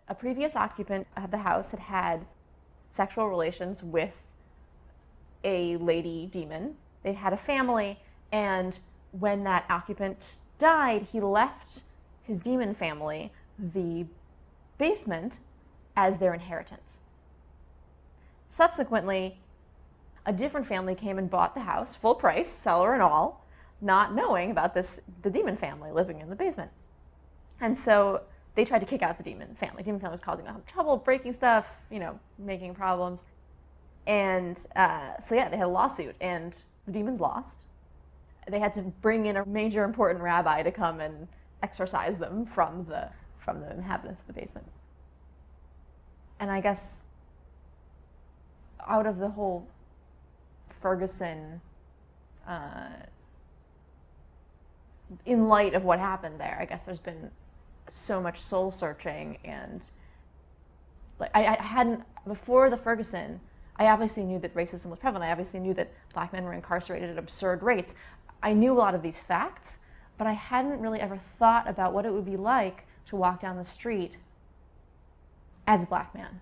A previous occupant of the house had had sexual relations with a lady demon. They'd had a family, and when that occupant died, he left his demon family the basement as their inheritance. Subsequently, a different family came and bought the house, full price, cellar and all, not knowing about the demon family living in the basement. And so they tried to kick out the demon family. Demon family was causing them trouble, breaking stuff, making problems. And so yeah, they had a lawsuit, and the demons lost. They had to bring in a major important rabbi to come and exorcise them from the inhabitants of the basement. And I guess out of the whole Ferguson, in light of what happened there, I guess there's been so much soul searching, and like I hadn't, before the Ferguson, I obviously knew that racism was prevalent. I obviously knew that black men were incarcerated at absurd rates. I knew a lot of these facts, but I hadn't really ever thought about what it would be like to walk down the street as a black man.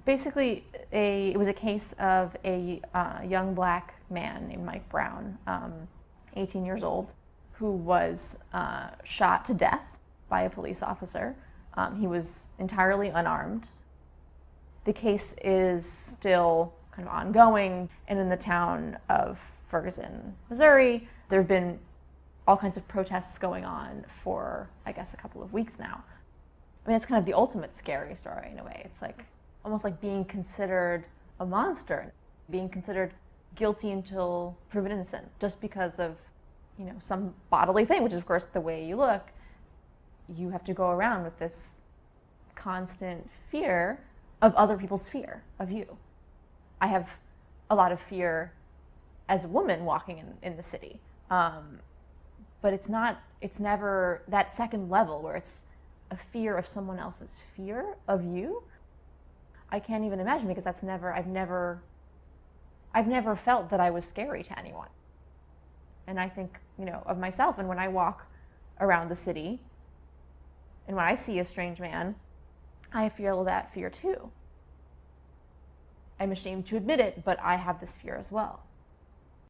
Basically, it was a case of a young black man named Mike Brown, 18 years old, who was shot to death by a police officer. He was entirely unarmed. The case is still kind of ongoing, and in the town of Ferguson, Missouri, there have been all kinds of protests going on for, I guess, a couple of weeks now. I mean, it's kind of the ultimate scary story in a way. It's like almost like being considered a monster, being considered guilty until proven innocent, just because of, some bodily thing, which is of course the way you look. You have to go around with this constant fear of other people's fear of you. I have a lot of fear as a woman walking in the city, but it's never that second level where it's a fear of someone else's fear of you. I can't even imagine, because I've never felt that I was scary to anyone. And I think, of myself, and when I walk around the city and when I see a strange man, I feel that fear too. I'm ashamed to admit it, but I have this fear as well.